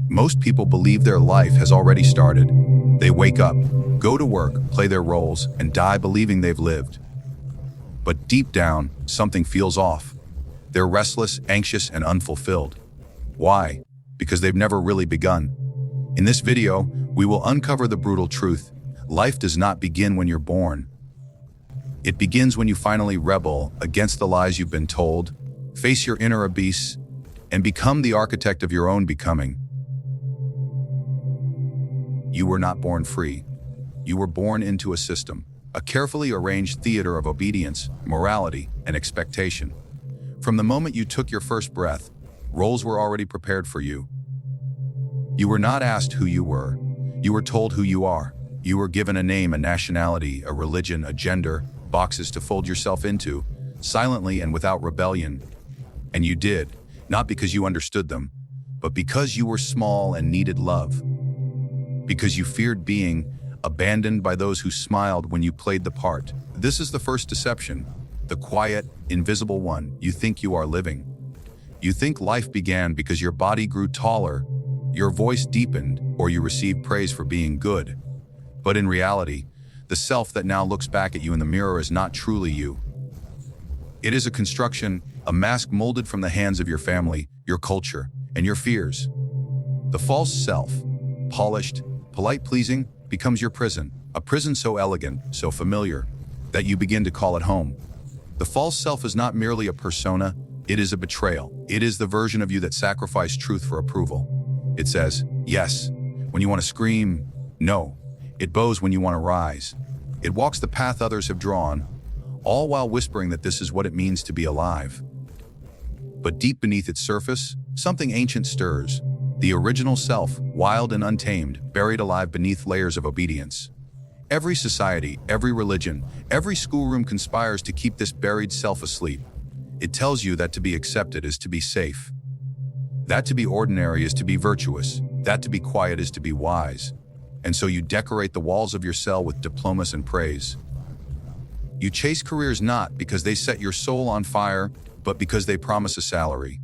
Most people believe their life has already started. They wake up, go to work, play their roles, and die believing they've lived. But deep down, something feels off. They're restless, anxious, and unfulfilled. Why? Because they've never really begun. In this video, we will uncover the brutal truth. Life does not begin when you're born. It begins when you finally rebel against the lies you've been told, face your inner abyss, and become the architect of your own becoming. You were not born free. You were born into a system, a carefully arranged theater of obedience, morality, and expectation. From the moment you took your first breath, roles were already prepared for you. You were not asked who you were. You were told who you are. You were given a name, a nationality, a religion, a gender, boxes to fold yourself into, silently and without rebellion. And you did, not because you understood them, but because you were small and needed love. Because you feared being abandoned by those who smiled when you played the part. This is the first deception, the quiet, invisible one. You think you are living. You think life began because your body grew taller, your voice deepened, or you received praise for being good. But in reality, the self that now looks back at you in the mirror is not truly you. It is a construction, a mask molded from the hands of your family, your culture, and your fears. The false self, polished, polite, pleasing, becomes your prison, a prison so elegant, so familiar, that you begin to call it home. The false self is not merely a persona, it is a betrayal. It is the version of you that sacrificed truth for approval. It says, yes, when you want to scream, no. It bows when you want to rise. It walks the path others have drawn, all while whispering that this is what it means to be alive. But deep beneath its surface, something ancient stirs. The original self, wild and untamed, buried alive beneath layers of obedience. Every society, every religion, every schoolroom conspires to keep this buried self asleep. It tells you that to be accepted is to be safe. That to be ordinary is to be virtuous. That to be quiet is to be wise. And so you decorate the walls of your cell with diplomas and praise. You chase careers not because they set your soul on fire, but because they promise a salary.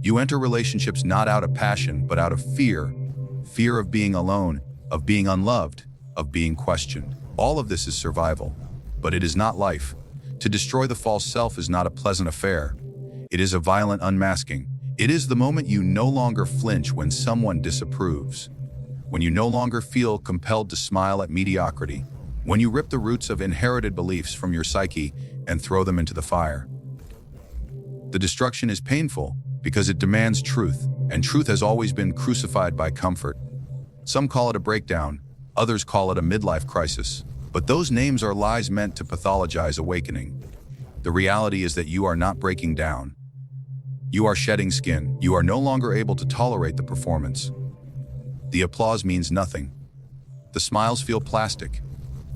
You enter relationships not out of passion, but out of fear. Fear of being alone, of being unloved, of being questioned. All of this is survival, but it is not life. To destroy the false self is not a pleasant affair. It is a violent unmasking. It is the moment you no longer flinch when someone disapproves. When you no longer feel compelled to smile at mediocrity. When you rip the roots of inherited beliefs from your psyche and throw them into the fire. The destruction is painful because it demands truth, and truth has always been crucified by comfort. Some call it a breakdown, others call it a midlife crisis. But those names are lies meant to pathologize awakening. The reality is that you are not breaking down. You are shedding skin. You are no longer able to tolerate the performance. The applause means nothing. The smiles feel plastic.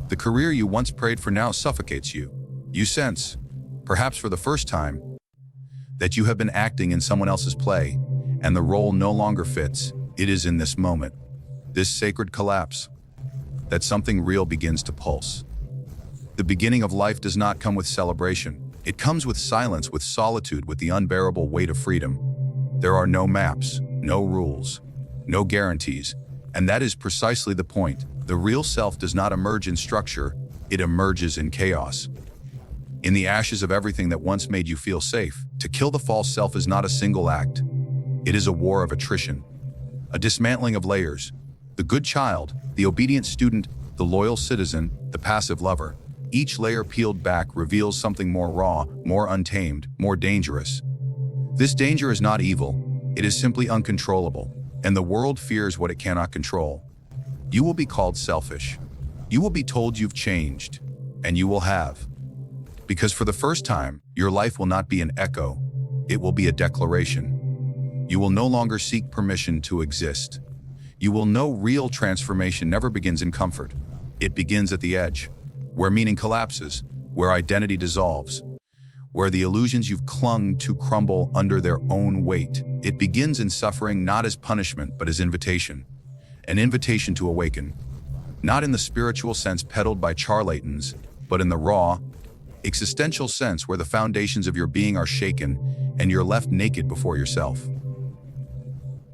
The career you once prayed for now suffocates you. You sense, perhaps for the first time, that you have been acting in someone else's play, and the role no longer fits. It is in this moment, this sacred collapse, that something real begins to pulse. The beginning of life does not come with celebration. It comes with silence, with solitude, with the unbearable weight of freedom. There are no maps, no rules, no guarantees, and that is precisely the point. The real self does not emerge in structure, it emerges in chaos. In the ashes of everything that once made you feel safe. To kill the false self is not a single act. It is a war of attrition, a dismantling of layers. The good child, the obedient student, the loyal citizen, the passive lover. Each layer peeled back reveals something more raw, more untamed, more dangerous. This danger is not evil, it is simply uncontrollable, and the world fears what it cannot control. You will be called selfish. You will be told you've changed, and you will have. Because for the first time, your life will not be an echo, it will be a declaration. You will no longer seek permission to exist. You will know real transformation never begins in comfort. It begins at the edge, where meaning collapses, where identity dissolves, where the illusions you've clung to crumble under their own weight. It begins in suffering, not as punishment, but as invitation. An invitation to awaken. Not in the spiritual sense peddled by charlatans, but in the raw, existential sense where the foundations of your being are shaken and you're left naked before yourself.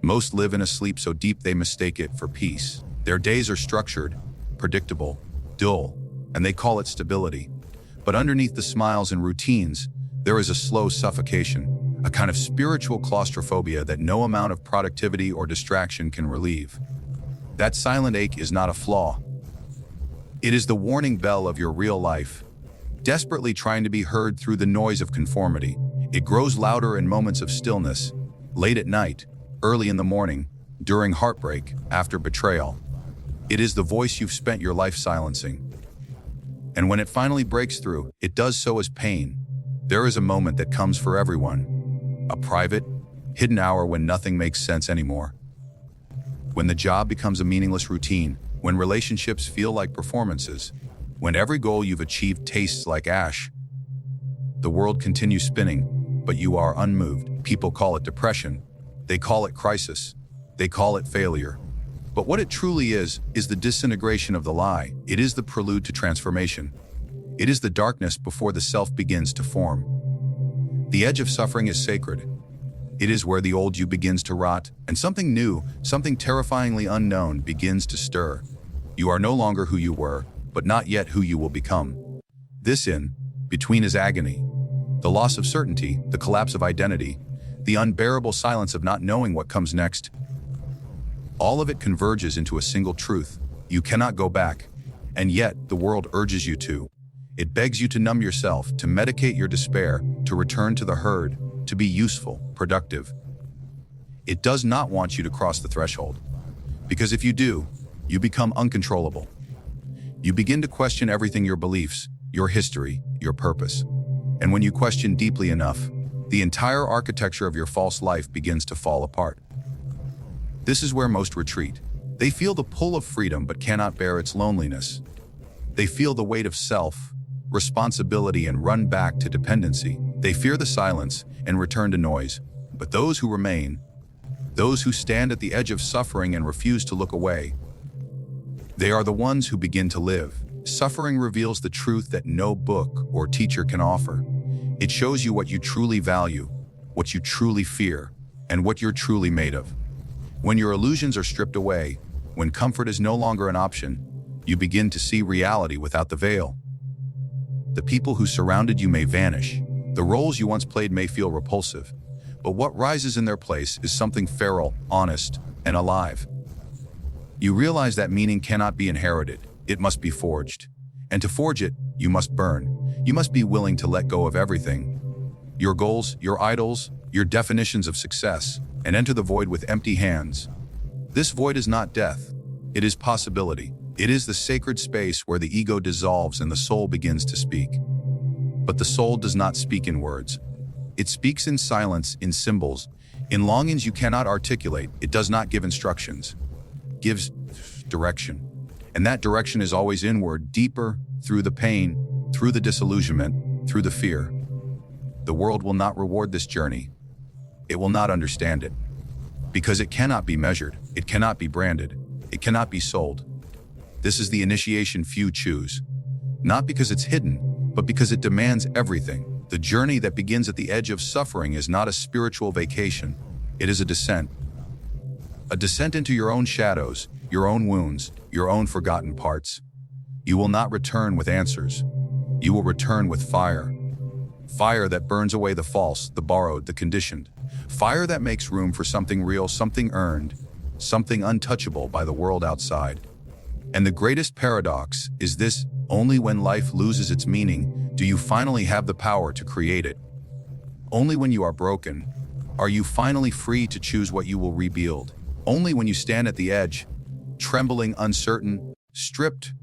Most live in a sleep so deep they mistake it for peace. Their days are structured, predictable, dull, and they call it stability. But underneath the smiles and routines, there is a slow suffocation, a kind of spiritual claustrophobia that no amount of productivity or distraction can relieve. That silent ache is not a flaw. It is the warning bell of your real life, desperately trying to be heard through the noise of conformity. It grows louder in moments of stillness, late at night, early in the morning, during heartbreak, after betrayal. It is the voice you've spent your life silencing. And when it finally breaks through, it does so as pain. There is a moment that comes for everyone. A private, hidden hour when nothing makes sense anymore. When the job becomes a meaningless routine, when relationships feel like performances, when every goal you've achieved tastes like ash. The world continues spinning, but you are unmoved. People call it depression. They call it crisis. They call it failure. But what it truly is the disintegration of the lie. It is the prelude to transformation. It is the darkness before the self begins to form. The edge of suffering is sacred. It is where the old you begins to rot, and something new, something terrifyingly unknown begins to stir. You are no longer who you were, but not yet who you will become. This between is agony. The loss of certainty, the collapse of identity, the unbearable silence of not knowing what comes next. All of it converges into a single truth. You cannot go back, and yet the world urges you to. It begs you to numb yourself, to medicate your despair, to return to the herd, to be useful, productive. It does not want you to cross the threshold, because if you do, you become uncontrollable. You begin to question everything: your beliefs, your history, your purpose. And when you question deeply enough, the entire architecture of your false life begins to fall apart. This is where most retreat. They feel the pull of freedom but cannot bear its loneliness. They feel the weight of self, responsibility, and run back to dependency. They fear the silence and return to noise. But those who remain, those who stand at the edge of suffering and refuse to look away, they are the ones who begin to live. Suffering reveals the truth that no book or teacher can offer. It shows you what you truly value, what you truly fear, and what you're truly made of. When your illusions are stripped away, when comfort is no longer an option, you begin to see reality without the veil. The people who surrounded you may vanish. The roles you once played may feel repulsive. But what rises in their place is something feral, honest, and alive. You realize that meaning cannot be inherited. It must be forged. And to forge it, you must burn. You must be willing to let go of everything. Your goals, your idols, your definitions of success, and enter the void with empty hands. This void is not death. It is possibility. It is the sacred space where the ego dissolves and the soul begins to speak. But the soul does not speak in words. It speaks in silence, in symbols, in longings you cannot articulate. It does not give instructions. It gives direction. And that direction is always inward, deeper, through the pain, through the disillusionment, through the fear. The world will not reward this journey. It will not understand it. Because it cannot be measured, it cannot be branded, it cannot be sold. This is the initiation few choose. Not because it's hidden, but because it demands everything. The journey that begins at the edge of suffering is not a spiritual vacation. It is a descent. A descent into your own shadows, your own wounds, your own forgotten parts. You will not return with answers. You will return with fire. Fire that burns away the false, the borrowed, the conditioned. Fire that makes room for something real, something earned, something untouchable by the world outside. And the greatest paradox is this: only when life loses its meaning do you finally have the power to create it. Only when you are broken are you finally free to choose what you will rebuild. Only when you stand at the edge, trembling, uncertain, stripped,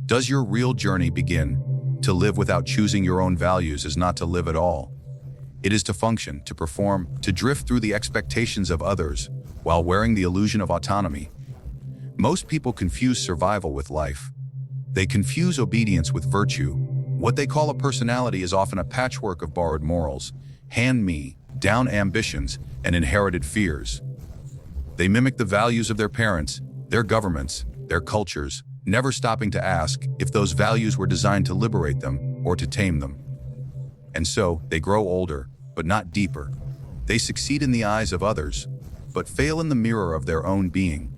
does your real journey begin. To live without choosing your own values is not to live at all. It is to function, to perform, to drift through the expectations of others while wearing the illusion of autonomy. Most people confuse survival with life. They confuse obedience with virtue. What they call a personality is often a patchwork of borrowed morals, hand-me-down ambitions, and inherited fears. They mimic the values of their parents, their governments, their cultures, never stopping to ask if those values were designed to liberate them or to tame them. And so, they grow older, but not deeper. They succeed in the eyes of others, but fail in the mirror of their own being.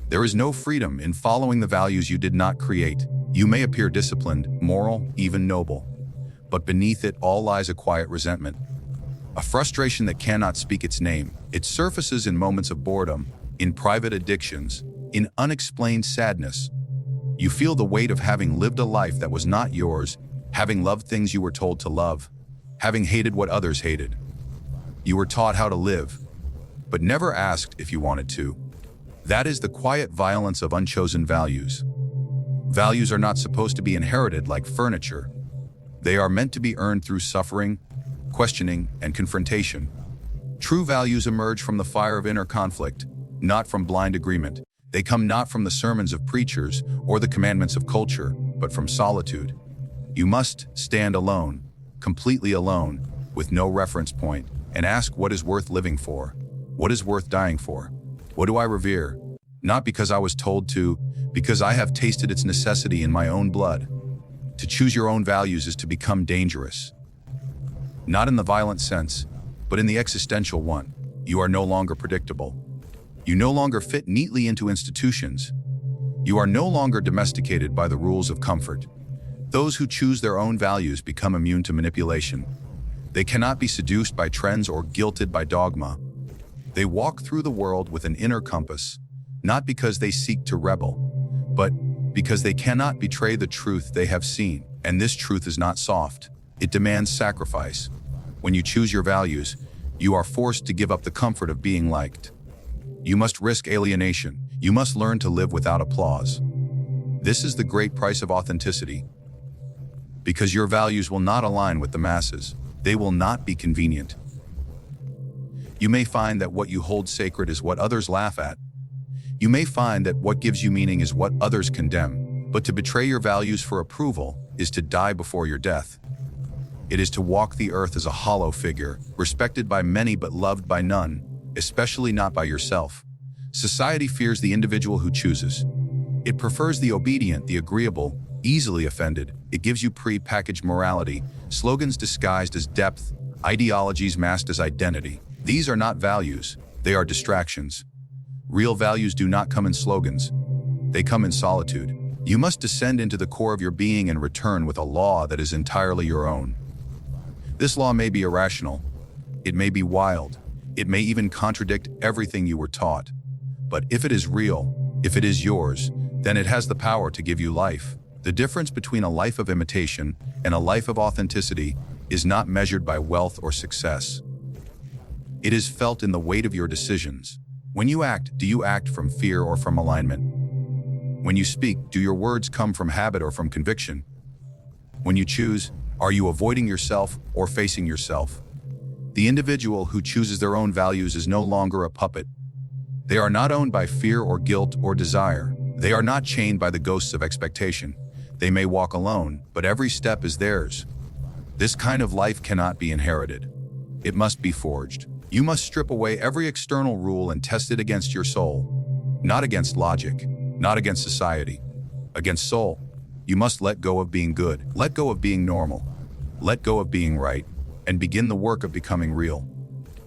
There is no freedom in following the values you did not create. You may appear disciplined, moral, even noble, but beneath it all lies a quiet resentment, a frustration that cannot speak its name. It surfaces in moments of boredom, in private addictions, in unexplained sadness. You feel the weight of having lived a life that was not yours, having loved things you were told to love, having hated what others hated. You were taught how to live, but never asked if you wanted to. That is the quiet violence of unchosen values. Values are not supposed to be inherited like furniture. They are meant to be earned through suffering, questioning, and confrontation. True values emerge from the fire of inner conflict, not from blind agreement. They come not from the sermons of preachers or the commandments of culture, but from solitude. You must stand alone, completely alone, with no reference point, and ask what is worth living for, what is worth dying for, what do I revere? Not because I was told to, because I have tasted its necessity in my own blood. To choose your own values is to become dangerous. Not in the violent sense, but in the existential one. You are no longer predictable. You no longer fit neatly into institutions. You are no longer domesticated by the rules of comfort. Those who choose their own values become immune to manipulation. They cannot be seduced by trends or guilted by dogma. They walk through the world with an inner compass, not because they seek to rebel, but because they cannot betray the truth they have seen. And this truth is not soft. It demands sacrifice. When you choose your values, you are forced to give up the comfort of being liked. You must risk alienation. You must learn to live without applause. This is the great price of authenticity. Because your values will not align with the masses. They will not be convenient. You may find that what you hold sacred is what others laugh at. You may find that what gives you meaning is what others condemn. But to betray your values for approval is to die before your death. It is to walk the earth as a hollow figure, respected by many but loved by none, especially not by yourself. Society fears the individual who chooses. It prefers the obedient, the agreeable, easily offended. It gives you pre-packaged morality, slogans disguised as depth, ideologies masked as identity. These are not values, they are distractions. Real values do not come in slogans. They come in solitude. You must descend into the core of your being and return with a law that is entirely your own. This law may be irrational. It may be wild. It may even contradict everything you were taught. But if it is real, if it is yours, then it has the power to give you life. The difference between a life of imitation and a life of authenticity is not measured by wealth or success. It is felt in the weight of your decisions. When you act, do you act from fear or from alignment? When you speak, do your words come from habit or from conviction? When you choose, are you avoiding yourself or facing yourself? The individual who chooses their own values is no longer a puppet. They are not owned by fear or guilt or desire. They are not chained by the ghosts of expectation. They may walk alone, but every step is theirs. This kind of life cannot be inherited. It must be forged. You must strip away every external rule and test it against your soul. Not against logic, not against society, against soul. You must let go of being good, let go of being normal, let go of being right, and begin the work of becoming real.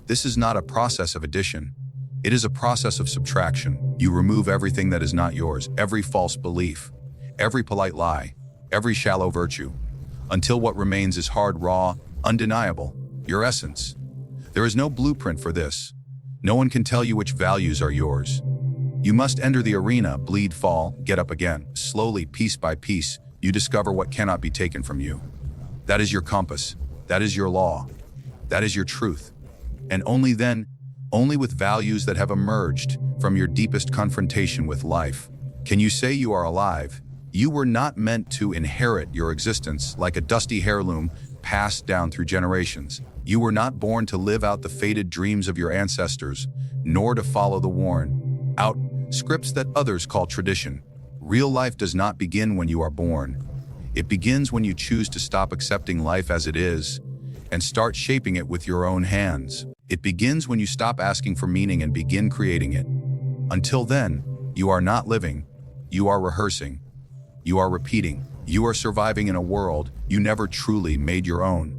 This is not a process of addition. It is a process of subtraction. You remove everything that is not yours, every false belief, every polite lie, every shallow virtue, until what remains is hard, raw, undeniable, your essence. There is no blueprint for this. No one can tell you which values are yours. You must enter the arena, bleed, fall, get up again. Slowly, piece by piece, you discover what cannot be taken from you. That is your compass. That is your law. That is your truth. And only then, only with values that have emerged from your deepest confrontation with life, can you say you are alive. You were not meant to inherit your existence like a dusty heirloom passed down through generations. You were not born to live out the faded dreams of your ancestors, nor to follow the worn-out scripts that others call tradition. Real life does not begin when you are born. It begins when you choose to stop accepting life as it is and start shaping it with your own hands. It begins when you stop asking for meaning and begin creating it. Until then, you are not living. You are rehearsing. You are repeating. You are surviving in a world you never truly made your own.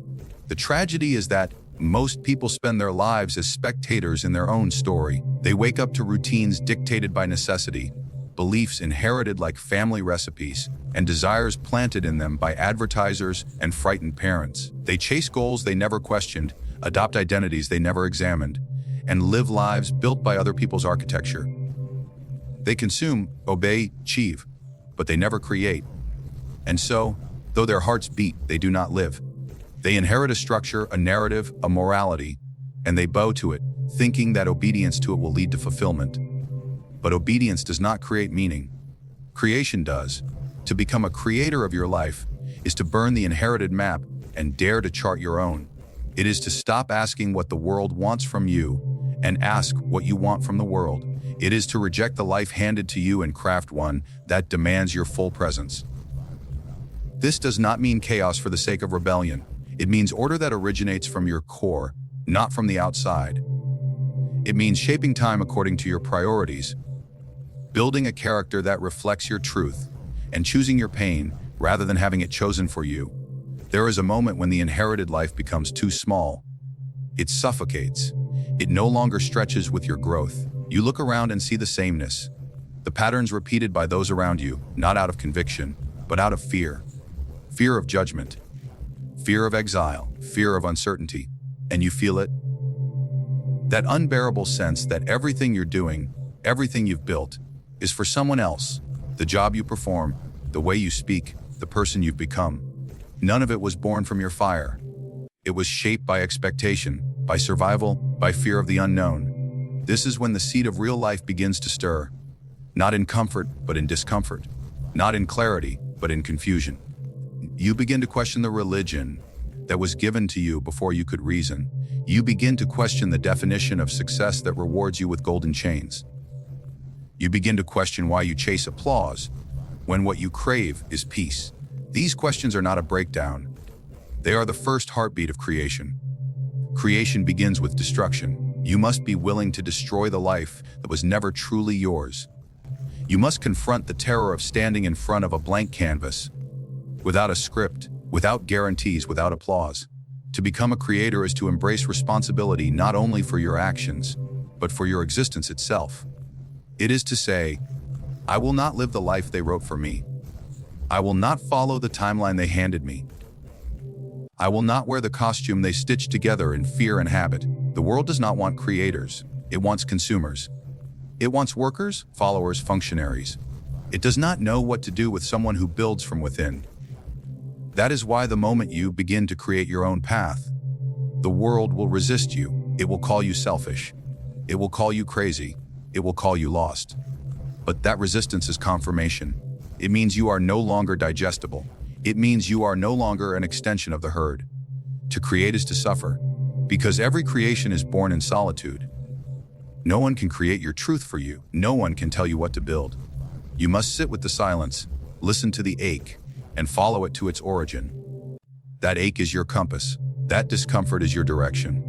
The tragedy is that Most people spend their lives as spectators in their own story. They wake up to routines dictated by necessity, beliefs inherited like family recipes, and desires planted in them by advertisers and frightened parents. They chase goals they never questioned, adopt identities they never examined, and live lives built by other people's architecture. They consume, obey, achieve, but they never create. And so, though their hearts beat, they do not live. They inherit a structure, a narrative, a morality, and they bow to it, thinking that obedience to it will lead to fulfillment. But obedience does not create meaning. Creation does. To become a creator of your life is to burn the inherited map and dare to chart your own. It is to stop asking what the world wants from you and ask what you want from the world. It is to reject the life handed to you and craft one that demands your full presence. This does not mean chaos for the sake of rebellion. It means order that originates from your core, not from the outside. It means shaping time according to your priorities, building a character that reflects your truth, and choosing your pain rather than having it chosen for you. There is a moment when the inherited life becomes too small. It suffocates. It no longer stretches with your growth. You look around and see the sameness, the patterns repeated by those around you, not out of conviction, but out of fear. Fear of judgment, fear of exile, fear of uncertainty. And you feel it? That unbearable sense that everything you're doing, everything you've built, is for someone else. The job you perform, the way you speak, the person you've become. None of it was born from your fire. It was shaped by expectation, by survival, by fear of the unknown. This is when the seed of real life begins to stir. Not in comfort, but in discomfort. Not in clarity, but in confusion. You begin to question the religion that was given to you before you could reason. You begin to question the definition of success that rewards you with golden chains. You begin to question why you chase applause when what you crave is peace. These questions are not a breakdown. They are the first heartbeat of creation. Creation begins with destruction. You must be willing to destroy the life that was never truly yours. You must confront the terror of standing in front of a blank canvas, without a script, without guarantees, without applause. To become a creator is to embrace responsibility not only for your actions, but for your existence itself. It is to say, I will not live the life they wrote for me. I will not follow the timeline they handed me. I will not wear the costume they stitched together in fear and habit. The world does not want creators. It wants consumers. It wants workers, followers, functionaries. It does not know what to do with someone who builds from within. That is why the moment you begin to create your own path, the world will resist you. It will call you selfish. It will call you crazy. It will call you lost. But that resistance is confirmation. It means you are no longer digestible. It means you are no longer an extension of the herd. To create is to suffer, because every creation is born in solitude. No one can create your truth for you. No one can tell you what to build. You must sit with the silence, listen to the ache, and follow it to its origin. That ache is your compass. That discomfort is your direction.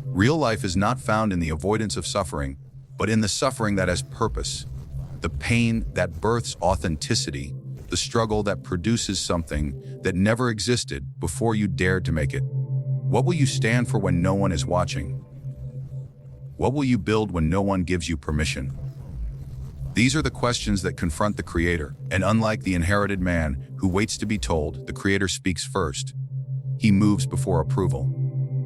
Real life is not found in the avoidance of suffering, but in the suffering that has purpose. The pain that births authenticity, the struggle that produces something that never existed before you dared to make it. What will you stand for when no one is watching? What will you build when no one gives you permission? These are the questions that confront the creator, and unlike the inherited man who waits to be told, the creator speaks first. He moves before approval.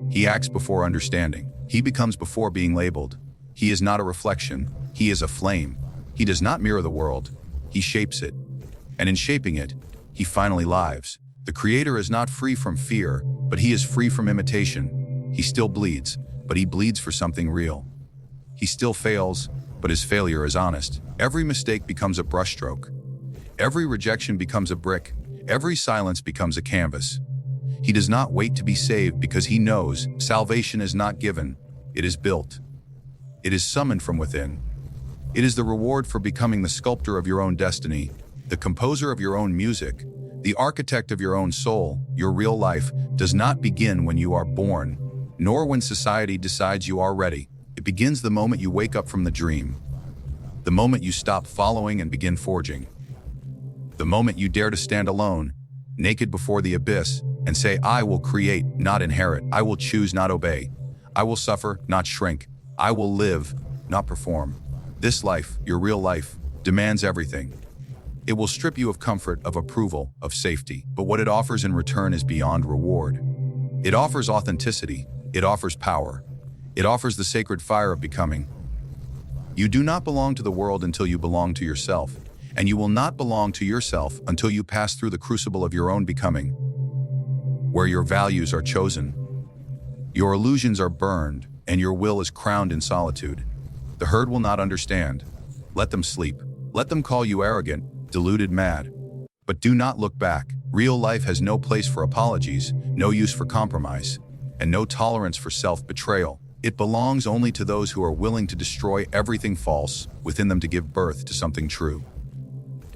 He acts before understanding. He becomes before being labeled. He is not a reflection. He is a flame. He does not mirror the world. He shapes it. And in shaping it, he finally lives. The creator is not free from fear, but he is free from imitation. He still bleeds, but he bleeds for something real. He still fails, but his failure is honest. Every mistake becomes a brushstroke. Every rejection becomes a brick. Every silence becomes a canvas. He does not wait to be saved because he knows salvation is not given, it is built. It is summoned from within. It is the reward for becoming the sculptor of your own destiny, the composer of your own music, the architect of your own soul. Your real life does not begin when you are born, nor when society decides you are ready. It begins the moment you wake up from the dream, the moment you stop following and begin forging, the moment you dare to stand alone, naked before the abyss, and say, I will create, not inherit. I will choose, not obey. I will suffer, not shrink. I will live, not perform. This life, your real life, demands everything. It will strip you of comfort, of approval, of safety. But what it offers in return is beyond reward. It offers authenticity. It offers power. It offers the sacred fire of becoming. You do not belong to the world until you belong to yourself, and you will not belong to yourself until you pass through the crucible of your own becoming, where your values are chosen, your illusions are burned, and your will is crowned in solitude. The herd will not understand. Let them sleep. Let them call you arrogant, deluded, mad. But do not look back. Real life has no place for apologies, no use for compromise, and no tolerance for self-betrayal. It belongs only to those who are willing to destroy everything false within them to give birth to something true.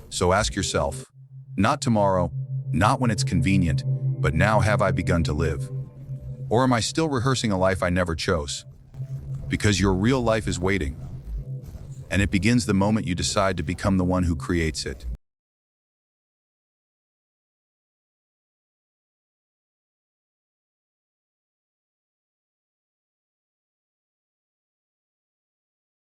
So ask yourself, not tomorrow, not when it's convenient, but now have I begun to live? Or am I still rehearsing a life I never chose? Because your real life is waiting, and it begins the moment you decide to become the one who creates it.